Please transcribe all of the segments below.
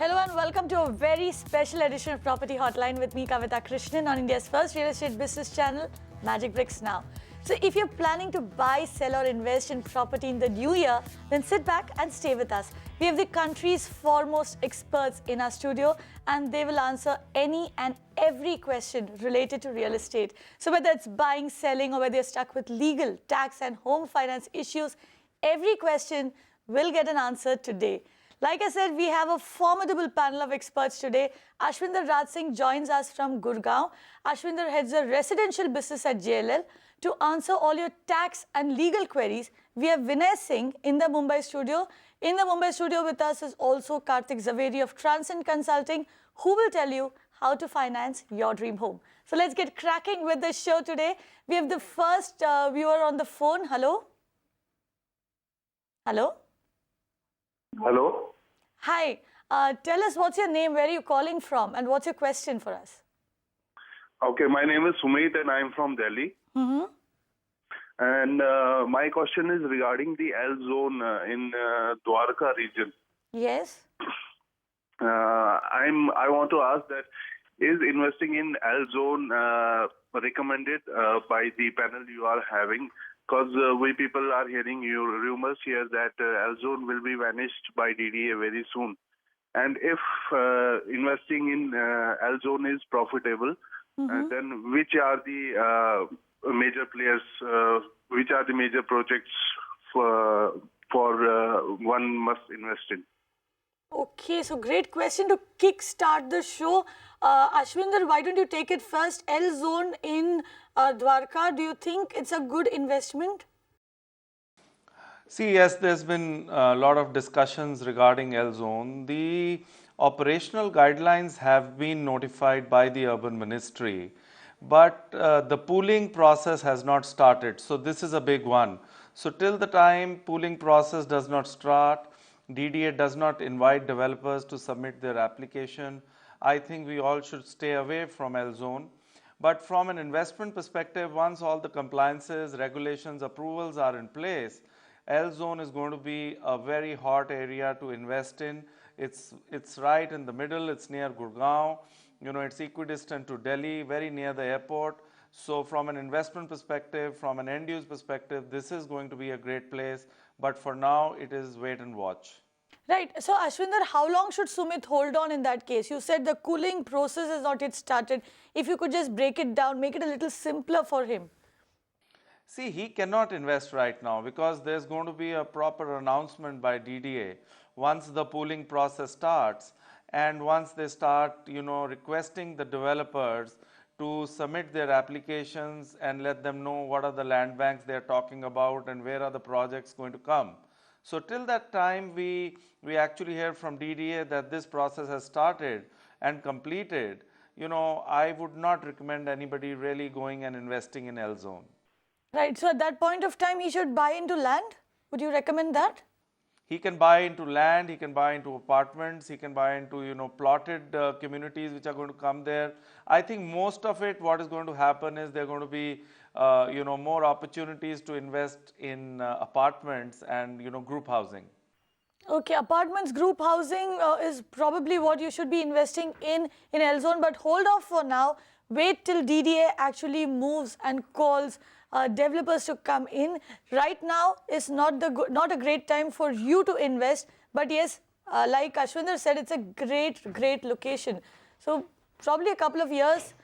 Hello and welcome to a very special edition of Property Hotline with me, Kavita Krishnan, on India's first real estate business channel, Magicbricks Now. So if you're planning to buy, sell or invest in property in the new year, then sit back and stay with us. We have the country's foremost experts in our studio and they will answer any and every question related to real estate. So whether it's buying, selling or whether you're stuck with legal, tax and home finance issues, every question will get an answer today. Like I said, we have a formidable panel of experts today. Ashwinder Raj Singh joins us from Gurgaon. Ashwinder heads a residential business at JLL. To answer all your tax and legal queries, we have Vinay Singh in the Mumbai studio. In the Mumbai studio with us is also Kartik Jhaveri of Transcend Consulting, who will tell you how to finance your dream home. So let's get cracking with the show today. We have the first viewer on the phone. Hello? Hello? Hello. Hi, tell us what's your name, where are you calling from, and what's your question for us? Okay, my name is Sumit and I'm from Delhi. And my question is regarding the L zone in Dwarka region. Yes. I want to ask that is investing in L zone recommended by the panel you are having? Because we people are hearing rumors here that L zone will be vanished by DDA very soon. And if investing in L zone is profitable, then which are the major players, which are the major projects for one must invest in? Okay, so great question to kick-start the show. Ashwinder, why don't you take it first? L zone in Dwarka, do you think it's a good investment? See, yes, there's been a lot of discussions regarding L zone. The operational guidelines have been notified by the Urban Ministry, but the pooling process has not started. So this is a big one. So till the time pooling process does not start, DDA does not invite developers to submit their application, I think we all should stay away from L zone. But from an investment perspective, once all the compliances, regulations, approvals are in place, L zone is going to be a very hot area to invest in. It's right in the middle, it's near Gurgaon, it's equidistant to Delhi, very near the airport. So from an investment perspective, from an end use perspective, this is going to be a great place. But for now, it is wait and watch. Right. So, Ashwinder, how long should Sumit hold on in that case? You said the cooling process has not yet started. If you could just break it down, make it a little simpler for him. See, he cannot invest right now because there's going to be a proper announcement by DDA once the pooling process starts, and once they start, requesting the developers to submit their applications and let them know what are the land banks they're talking about and where are the projects going to come. So till that time, we actually hear from DDA that this process has started and completed. I would not recommend anybody really going and investing in L zone. Right. So at that point of time, he should buy into land. Would you recommend that? He can buy into land, he can buy into apartments, he can buy into, plotted communities which are going to come there. I think most of it, what is going to happen is there are going to be, more opportunities to invest in apartments and, group housing. Okay, apartments, group housing is probably what you should be investing in L zone, but hold off for now. Wait till DDA actually moves and calls developers to come in. Right now is not a great time for you to invest, but yes, like Ashwinder said, it's a great location. So probably a couple of years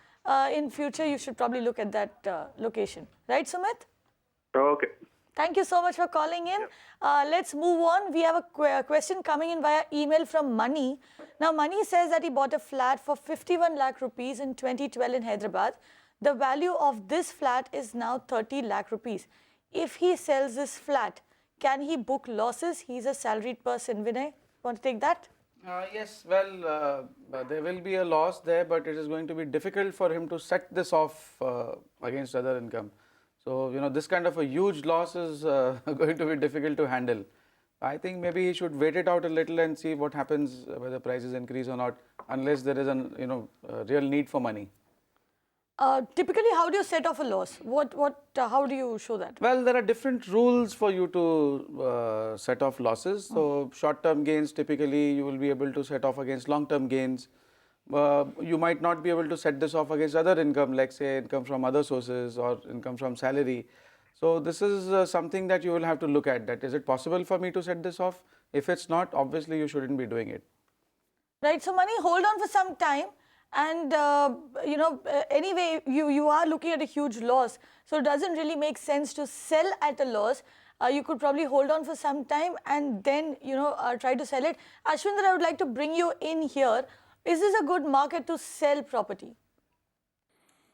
in future, you should probably look at that location. Right, Sumit? Okay. Thank you so much for calling in. Let's move on. We have a question coming in via email from Mani. Now, Mani says that he bought a flat for 51 lakh rupees in 2012 in Hyderabad. The value of this flat is now 30 lakh rupees. If he sells this flat, can he book losses? He's a salaried person. Vinay, want to take that? Yes, well, there will be a loss there, but it is going to be difficult for him to set this off against other income. So, this kind of a huge loss is going to be difficult to handle. I think maybe he should wait it out a little and see what happens, whether prices increase or not, unless there is a real need for money. Typically, how do you set off a loss? How do you show that? Well, there are different rules for you to set off losses. So, short-term gains, typically you will be able to set off against long-term gains. You might not be able to set this off against other income, like say income from other sources or income from salary. So, this is something that you will have to look at, that is it possible for me to set this off? If it's not, obviously you shouldn't be doing it. Right, so money, hold on for some time, and anyway, you are looking at a huge loss, so it doesn't really make sense to sell at a loss. You could probably hold on for some time and then try to sell it. Ashwinder, I would like to bring you in here. Is this a good market to sell property?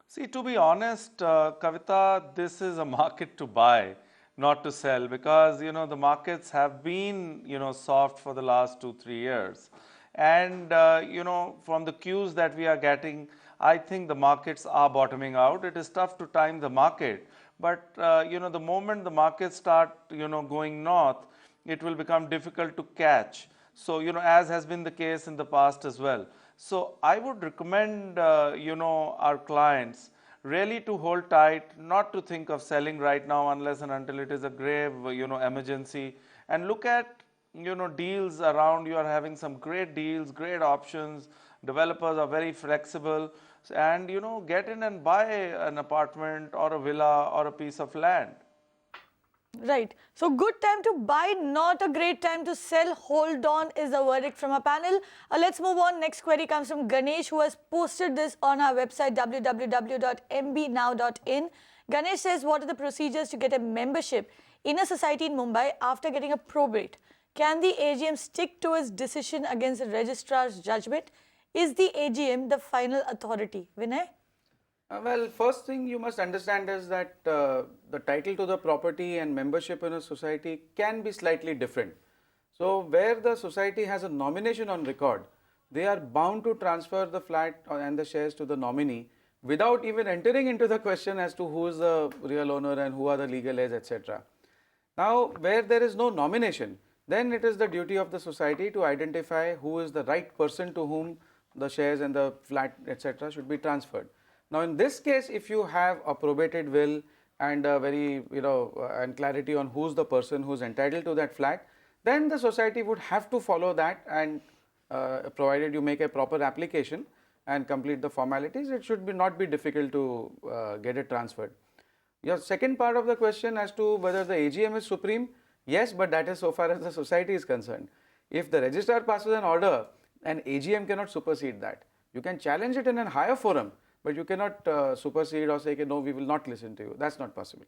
See, to be honest, Kavita, this is a market to buy, not to sell, because the markets have been soft for the last 2-3 years. And from the cues that we are getting, I think the markets are bottoming out. It is tough to time the market, but the moment the markets start going north, it will become difficult to catch. So as has been the case in the past as well. So I would recommend our clients really to hold tight, not to think of selling right now unless and until it is a grave emergency, and look at deals around. You are having some great deals, great options. Developers are very flexible, and get in and buy an apartment or a villa or a piece of land. Right. So good time to buy, not a great time to sell. Hold on is the verdict from our panel. Let's move on. Next query comes from Ganesh, who has posted this on our website www.mbnow.in. Ganesh says, what are the procedures to get a membership in a society in Mumbai after getting a probate? Can the AGM stick to its decision against the registrar's judgment? Is the AGM the final authority? Vinay? Well, first thing you must understand is that the title to the property and membership in a society can be slightly different. So, where the society has a nomination on record, they are bound to transfer the flat and the shares to the nominee without even entering into the question as to who is the real owner and who are the legal heirs, etc. Now, where there is no nomination, then it is the duty of the society to identify who is the right person to whom the shares and the flat, etc. should be transferred. Now, in this case, if you have a probated will and a very, and clarity on who's the person who's entitled to that flat, then the society would have to follow that, and provided you make a proper application and complete the formalities, it should not be difficult to get it transferred. Your second part of the question as to whether the AGM is supreme, yes, but that is so far as the society is concerned. If the registrar passes an order, an AGM cannot supersede that. You can challenge it in a higher forum, but you cannot supersede or say, no, we will not listen to you. That's not possible.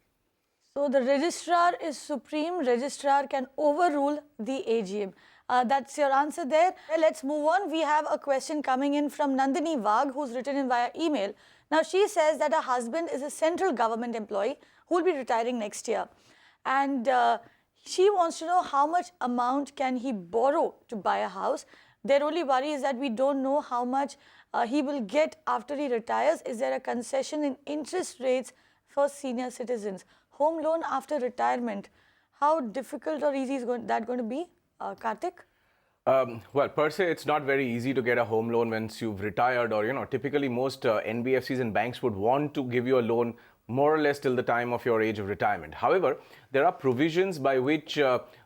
So the registrar is supreme. Registrar can overrule the AGM. That's your answer there. Let's move on. We have a question coming in from Nandini Wagh, who's written in via email. Now, she says that her husband is a central government employee who will be retiring next year. And she wants to know how much amount can he borrow to buy a house. Their only worry is that we don't know how much he will get after he retires. Is there a concession in interest rates for senior citizens? Home loan after retirement, how difficult or easy is that going to be? Kartik? Well, per se, it's not very easy to get a home loan once you've retired, or, typically most NBFCs and banks would want to give you a loan more or less till the time of your age of retirement. However, there are provisions by which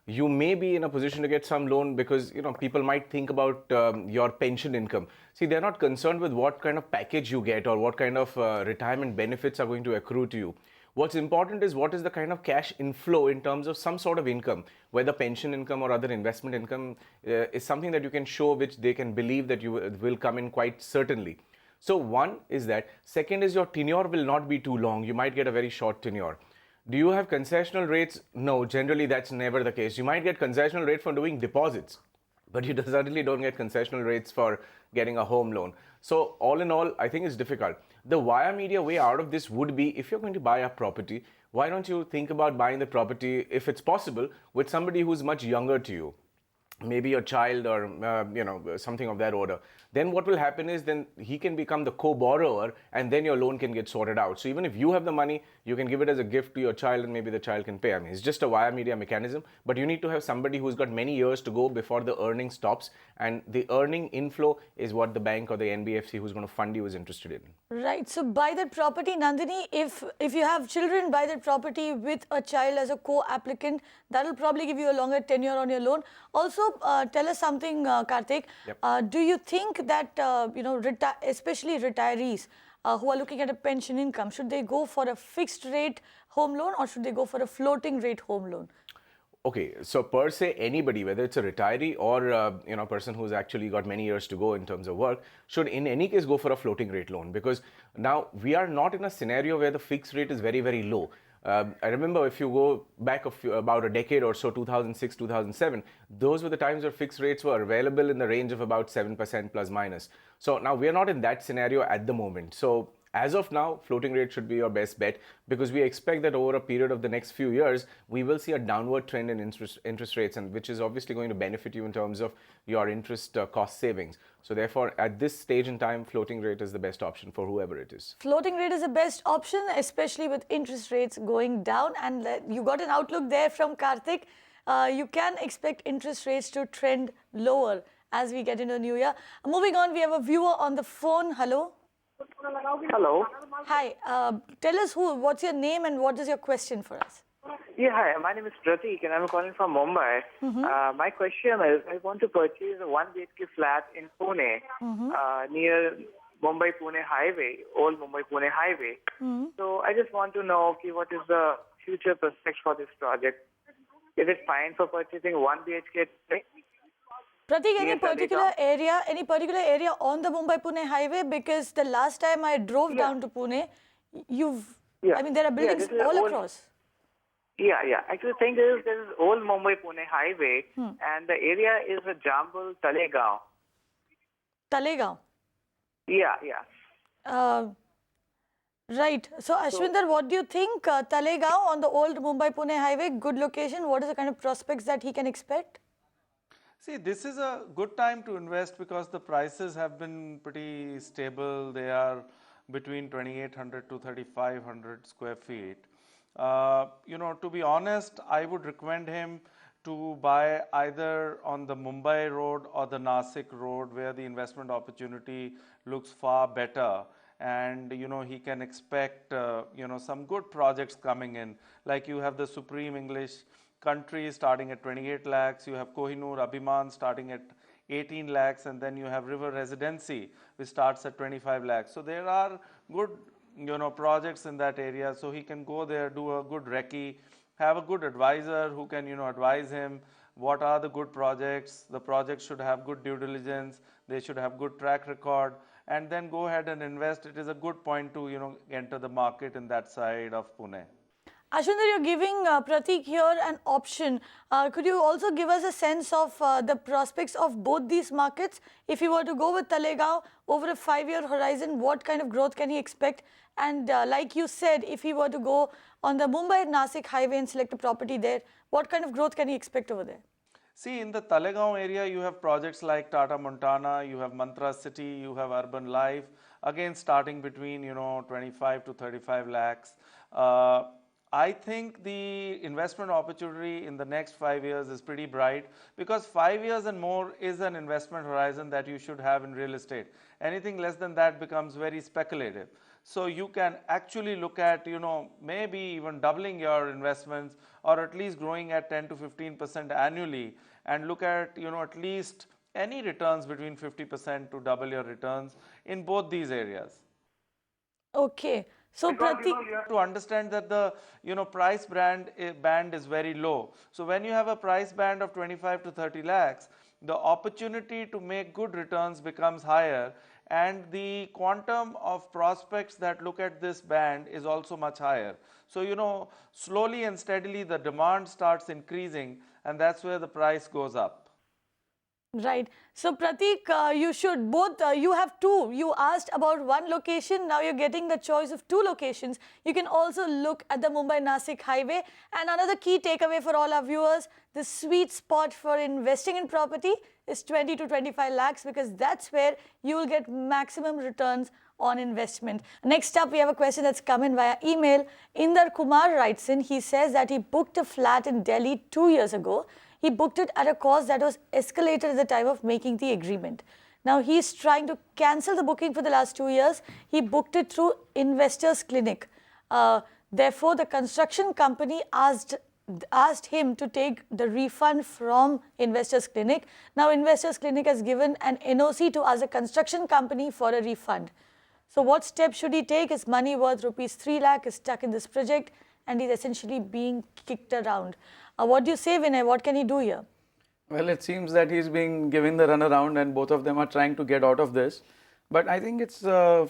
you may be in a position to get some loan because, people might think about your pension income. See, they're not concerned with what kind of package you get or what kind of retirement benefits are going to accrue to you. What's important is what is the kind of cash inflow in terms of some sort of income, whether pension income or other investment income is something that you can show, which they can believe that you will come in quite certainly. So one is that. Second is your tenure will not be too long. You might get a very short tenure. Do you have concessional rates? No, generally that's never the case. You might get concessional rate for doing deposits, but you certainly don't get concessional rates for getting a home loan. So all in all, I think it's difficult. The via media way out of this would be, if you're going to buy a property, why don't you think about buying the property, if it's possible, with somebody who's much younger to you? maybe your child or something of that order, then what will happen is then he can become the co-borrower and then your loan can get sorted out. So even if you have the money, you can give it as a gift to your child and maybe the child can pay. I mean, it's just a via media mechanism, but you need to have somebody who's got many years to go before the earning stops, and the earning inflow is what the bank or the NBFC who's going to fund you is interested in. Right. So buy that property, Nandini. If you have children, buy that property with a child as a co-applicant. That will probably give you a longer tenure on your loan. Also, tell us something, Kartik. Yep. Do you think that especially retirees who are looking at a pension income, should they go for a fixed rate home loan or should they go for a floating rate home loan? Okay, so per se, anybody, whether it's a retiree or a person who's actually got many years to go in terms of work, should in any case go for a floating rate loan, because now we are not in a scenario where the fixed rate is very, very low. I remember if you go back about a decade or so, 2006, 2007, those were the times where fixed rates were available in the range of about 7% plus minus. So now we are not in that scenario at the moment. So as of now, floating rate should be your best bet, because we expect that over a period of the next few years, we will see a downward trend in interest rates, and which is obviously going to benefit you in terms of your interest cost savings. So therefore, at this stage in time, floating rate is the best option for whoever it is. Floating rate is the best option, especially with interest rates going down. And you got an outlook there from Kartik. You can expect interest rates to trend lower as we get into the new year. Moving on, we have a viewer on the phone. Hello. Hello. Hi. Tell us what's your name and what is your question for us? Yeah, hi. My name is Pratik and I'm calling from Mumbai. My question is, I want to purchase a 1 BHK flat in Pune, near Mumbai-Pune Highway, old Mumbai-Pune Highway. So I just want to know, okay, what is the future prospects for this project? Is it fine for purchasing 1 BHK today? Pratik, any particular area on the Mumbai-Pune highway? Because the last time I drove down to Pune, I mean, there are buildings all across. Yeah. Actually, the thing is, there is old Mumbai-Pune highway, and the area is a Jambul Talegaon. Talegaon? Yeah. Right. So, Ashwinder, what do you think? Talegaon on the old Mumbai-Pune highway, good location. What is the kind of prospects that he can expect? See, this is a good time to invest because the prices have been pretty stable. They are between 2,800 to 3,500 square feet. To be honest, I would recommend him to buy either on the Mumbai road or the Nasik road, where the investment opportunity looks far better. And he can expect some good projects coming in, like you have the Supreme English Country starting at 28 lakhs, you have Kohinoor Abhiman starting at 18 lakhs, and then you have River Residency which starts at 25 lakhs. So there are good projects in that area, so he can go there, do a good recce, have a good advisor who can advise him what are the good projects. The projects should have good due diligence, they should have good track record, and then go ahead and invest. It is a good point to enter the market in that side of Pune. Ashwinder, you're giving Pratik here an option. Could you also give us a sense of the prospects of both these markets? If you were to go with Talegaon over a 5-year horizon, what kind of growth can he expect? And like you said, if he were to go on the Mumbai-Nasik highway and select a property there, what kind of growth can he expect over there? See, in the Talegaon area, you have projects like Tata Montana, you have Mantra City, you have Urban Life, again starting between 25 to 35 lakhs. I think the investment opportunity in the next 5 years is pretty bright, because 5 years and more is an investment horizon that you should have in real estate. Anything less than that becomes very speculative. So you can actually look at, maybe even doubling your investments, or at least growing at 10 to 15% annually, and look at, at least any returns between 50% to double your returns in both these areas. Okay. So, Pratik, you have to understand that the price band is very low. So when you have a price band of 25 to 30 lakhs, the opportunity to make good returns becomes higher, and the quantum of prospects that look at this band is also much higher. So slowly and steadily the demand starts increasing, and that's where the price goes up. Right. So Pratik, you should both, you have two. You asked about one location, now you're getting the choice of two locations. You can also look at the Mumbai-Nasik highway. And another key takeaway for all our viewers, the sweet spot for investing in property is 20 to 25 lakhs because that's where you will get maximum returns on investment. Next up, we have a question that's come in via email. Inder Kumar writes in, he says that he booked a flat in Delhi 2 years ago. He booked it at a cost that was escalated at the time of making the agreement. Now he's trying to cancel the booking for the last 2 years. He booked it through Investors Clinic. Therefore, the construction company asked him to take the refund from Investors Clinic. Now Investors Clinic has given an NOC to ask the construction company for a refund. So what steps should he take? His money worth rupees 3 lakh is stuck in this project and he's essentially being kicked around. What do you say, Vinay? What can he do here? Well, it seems that he's being given the runaround and both of them are trying to get out of this. But I think it's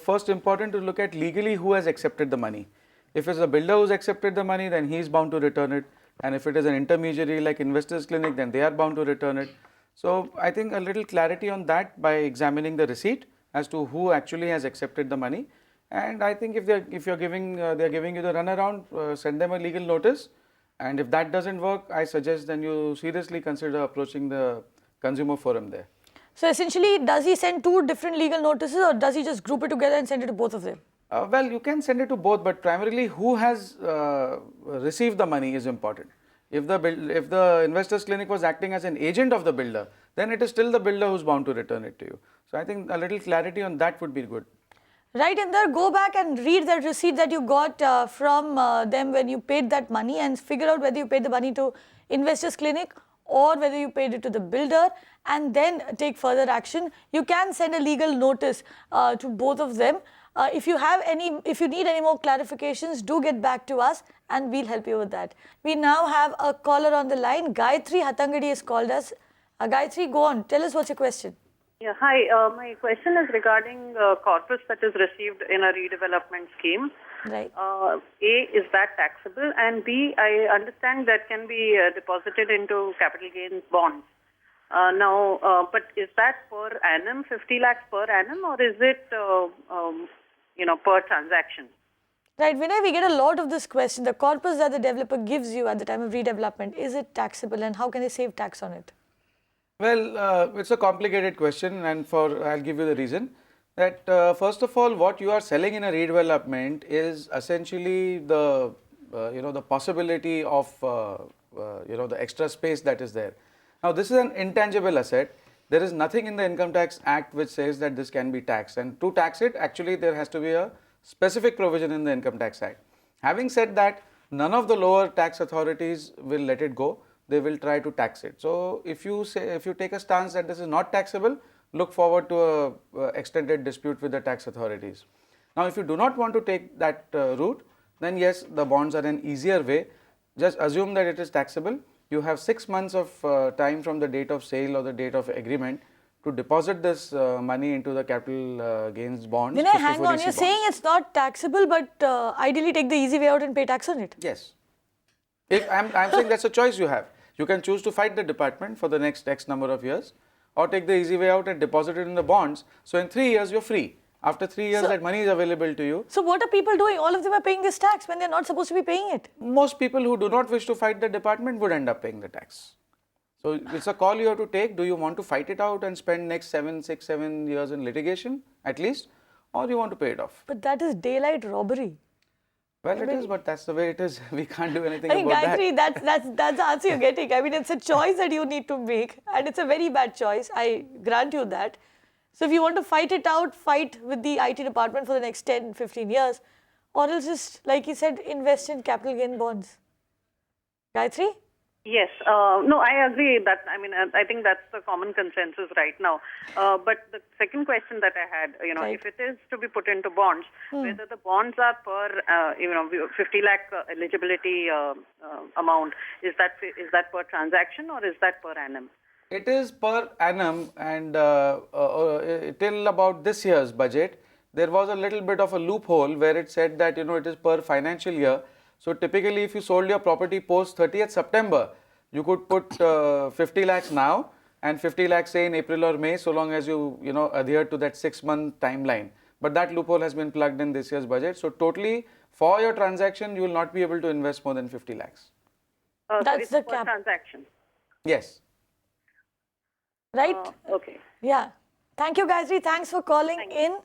first important to look at legally who has accepted the money. If it's a builder who's accepted the money, then he's bound to return it. And if it is an intermediary like Investors Clinic, then they are bound to return it. So I think a little clarity on that by examining the receipt as to who actually has accepted the money. And I think if they're giving you the runaround, send them a legal notice. And if that doesn't work, I suggest then you seriously consider approaching the consumer forum there. So essentially, does he send two different legal notices or does he just group it together and send it to both of them? Well, you can send it to both, but primarily who has received the money is important. If the Investors Clinic was acting as an agent of the builder, then it is still the builder who's bound to return it to you. So I think a little clarity on that would be good. Right, Inder, go back and read that receipt that you got from them when you paid that money and figure out whether you paid the money to Investors Clinic or whether you paid it to the builder and then take further action. You can send a legal notice to both of them. If you need any more clarifications, do get back to us and we'll help you with that. We now have a caller on the line. Gayatri Hatangadi has called us. Gayatri, go on. Tell us what's your question. Yeah, hi. My question is regarding corpus that is received in a redevelopment scheme. Right. A, is that taxable? And B, I understand that can be deposited into capital gains bonds. But is that per annum, 50 lakhs per annum, or is it, per transaction? Right, Vinay, we get a lot of this question. The corpus that the developer gives you at the time of redevelopment, is it taxable and how can they save tax on it? Well, it's a complicated question and I'll give you the reason. That first of all, what you are selling in a redevelopment is essentially the possibility of the extra space that is there. Now, this is an intangible asset. There is nothing in the Income Tax Act which says that this can be taxed, and to tax it, actually there has to be a specific provision in the Income Tax Act. Having said that, none of the lower tax authorities will let it go. They will try to tax it. So if you take a stance that this is not taxable, look forward to a extended dispute with the tax authorities. Now, if you do not want to take that route, then yes, the bonds are an easier way. Just assume that it is taxable. You have 6 months of time from the date of sale or the date of agreement to deposit this money into the capital gains bonds. Vinay, hang on, you're saying it's not taxable, but ideally take the easy way out and pay tax on it. Yes. I'm saying that's a choice you have. You can choose to fight the department for the next X number of years or take the easy way out and deposit it in the bonds. So in 3 years, you're free. After 3 years, that money is available to you. So what are people doing? All of them are paying this tax when they're not supposed to be paying it. Most people who do not wish to fight the department would end up paying the tax. So it's a call you have to take. Do you want to fight it out and spend next 6, 7 years in litigation at least, or you want to pay it off? But that is daylight robbery. Well, it is, but that's the way it is. We can't do anything about Gayatri, that. that's the answer you're getting. I mean, it's a choice that you need to make, and it's a very bad choice. I grant you that. So if you want to fight it out, fight with the IT department for the next 10, 15 years, or else just, like you said, invest in capital gain bonds. Gayatri? Yes. No, I agree that, I think that's the common consensus right now. But the second question that I had, Right. if it is to be put into bonds, whether the bonds are per, 50 lakh eligibility amount, is that per transaction or is that per annum? It is per annum, and till about this year's budget, there was a little bit of a loophole where it said that it is per financial year. So typically, if you sold your property post 30th September, you could put 50 lakhs now, and 50 lakhs say in April or May, so long as you adhere to that 6-month timeline. But that loophole has been plugged in this year's budget. So totally for your transaction, you will not be able to invest more than 50 lakhs. That's so the it's per cap. transaction. Yes. Right? Okay. Yeah. Thank you, Gayatri. Thanks for calling in.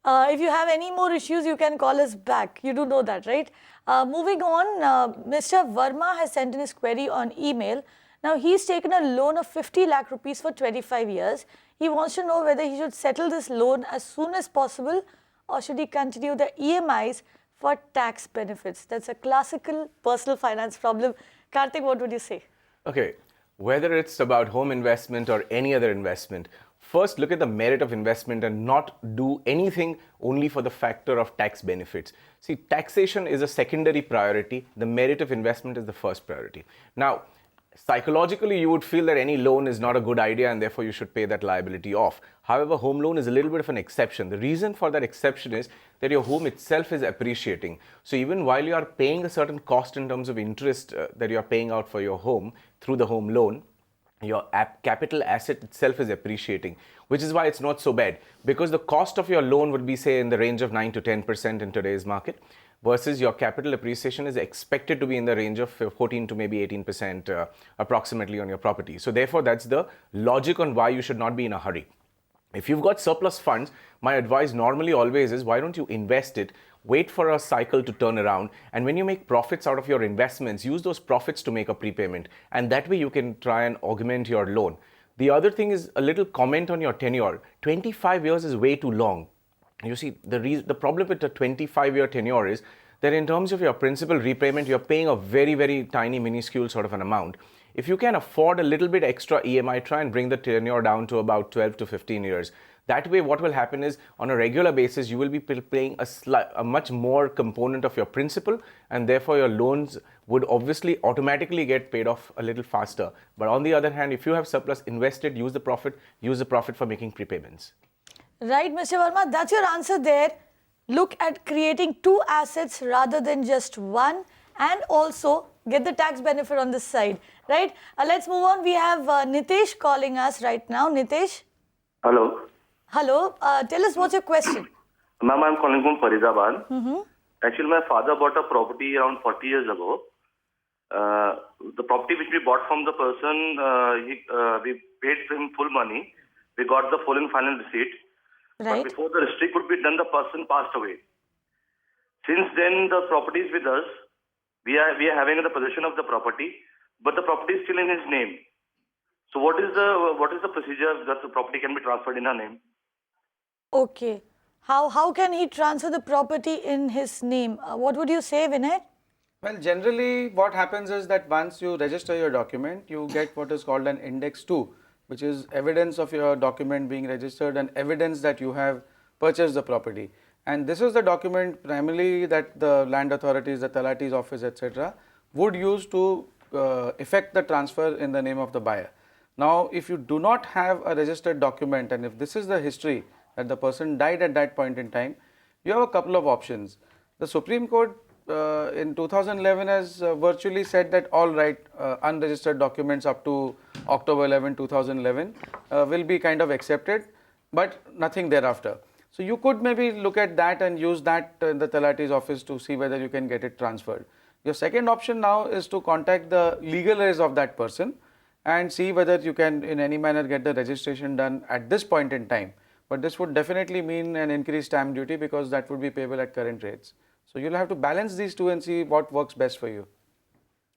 If you have any more issues, you can call us back. You do know that, right? Moving on, Mr. Verma has sent in his query on email. Now, he's taken a loan of 50 lakh rupees for 25 years. He wants to know whether he should settle this loan as soon as possible or should he continue the EMIs for tax benefits. That's a classical personal finance problem. Kartik, what would you say? Okay, whether it's about home investment or any other investment, first look at the merit of investment and not do anything only for the factor of tax benefits. See, taxation is a secondary priority. The merit of investment is the first priority. Now, psychologically, you would feel that any loan is not a good idea and therefore you should pay that liability off. However, home loan is a little bit of an exception. The reason for that exception is that your home itself is appreciating. So even while you are paying a certain cost in terms of interest that you are paying out for your home through the home loan, your capital asset itself is appreciating, which is why it's not so bad, because the cost of your loan would be, say, in the range of 9 to 10% in today's market, versus your capital appreciation is expected to be in the range of 14 to maybe 18% approximately on your property. So therefore, that's the logic on why you should not be in a hurry. If you've got surplus funds, my advice normally always is, why don't you invest it, wait for a cycle to turn around, and when you make profits out of your investments, use those profits to make a prepayment, and that way you can try and augment your loan. The other thing is a little comment on your tenure. 25 years is way too long. You see, the problem with a 25-year tenure is that in terms of your principal repayment, you're paying a very, very tiny, minuscule sort of an amount. If you can afford a little bit extra EMI, try and bring the tenure down to about 12 to 15 years. That way, what will happen is, on a regular basis, you will be paying a much more component of your principal, and therefore your loans would obviously automatically get paid off a little faster. But on the other hand, if you have surplus, invest it, use the profit for making prepayments. Right, Mr. Verma, that's your answer there. Look at creating two assets rather than just one, and also get the tax benefit on this side, right? Let's move on. We have Nitesh calling us right now. Nitesh? Hello. Hello. Tell us what's your question. Ma'am, I'm calling from Faridabad. Actually, my father bought a property around 40 years ago. The property which we bought from the person, we paid him full money. We got the full and final receipt. Right. But before the receipt could be done, the person passed away. Since then, the property is with us. We are having the possession of the property, but the property is still in his name. So what is the procedure that the property can be transferred in our name? Okay. How can he transfer the property in his name? What would you say, Vinay? Well, generally what happens is that once you register your document, you get what is called an Index 2, which is evidence of your document being registered and evidence that you have purchased the property. And this is the document primarily that the land authorities, the Talati's office, etc. would use to effect the transfer in the name of the buyer. Now, if you do not have a registered document, and if this is the history that the person died at that point in time, you have a couple of options. The Supreme Court in 2011 has virtually said that all right, unregistered documents up to October 11, 2011 will be kind of accepted, but nothing thereafter. So you could maybe look at that and use that in the Talati's office to see whether you can get it transferred. Your second option now is to contact the legal heirs of that person and see whether you can in any manner get the registration done at this point in time. But this would definitely mean an increased stamp duty because that would be payable at current rates. So you'll have to balance these two and see what works best for you.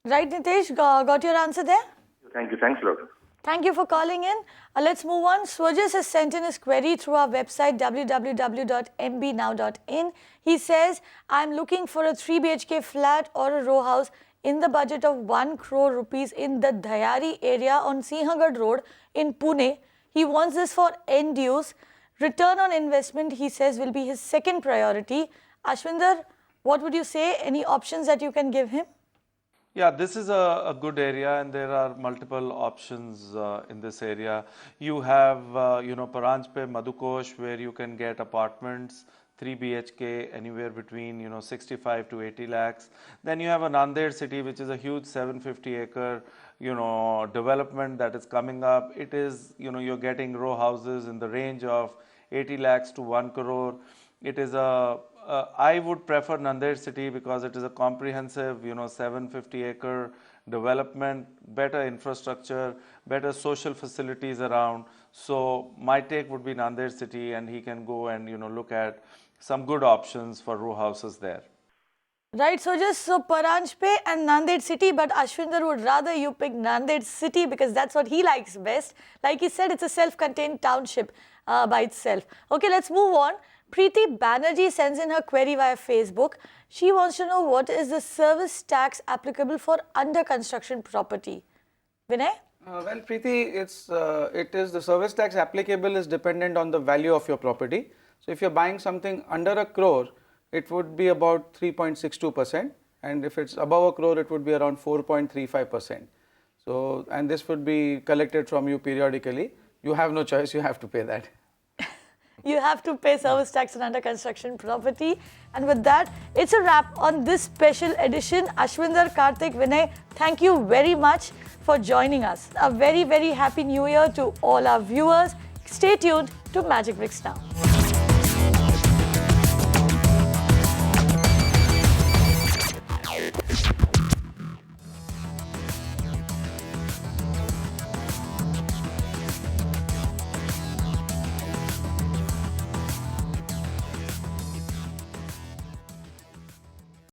Right, Nitesh, got your answer there? Thank you. Thanks a lot. Thank you for calling in. Let's move on. Swajas has sent in his query through our website www.mbnow.in. He says, I'm looking for a 3 BHK flat or a row house in the budget of 1 crore rupees in the Dhyari area on Sinhagad Road in Pune. He wants this for end use. Return on investment, he says, will be his second priority. Ashwinder, what would you say? Any options that you can give him? Yeah, this is a good area and there are multiple options in this area. You have, Paranjpe, Madhukosh, where you can get apartments, 3 BHK anywhere between 65 to 80 lakhs. Then you have a Nanded city, which is a huge 750 acre development that is coming up. It is, you're getting row houses in the range of 80 lakhs to 1 crore. It is I would prefer Nanded city because it is a comprehensive 750 acre development, better infrastructure, better social facilities around. So my take would be Nanded city, and he can go and look at some good options for row houses there. Right, so Paranjpe and Nanded city, but Ashwinder would rather you pick Nanded city because that's what he likes best. Like he said, it's a self-contained township by itself. Okay, let's move on. Preeti Banerjee sends in her query via Facebook. She wants to know what is the service tax applicable for under construction property. Vinay? Well, Preeti, it is the service tax applicable is dependent on the value of your property. So if you're buying something under a crore, it would be about 3.62%, and if it's above a crore, it would be around 4.35%. So, and this would be collected from you periodically. You have no choice, you have to pay that. You have to pay service tax on under construction property. And with that, it's a wrap on this special edition. Ashwinder, Kartik, Vinay, thank you very much for joining us. A very, very happy new year to all our viewers. Stay tuned to Magicbricks Now.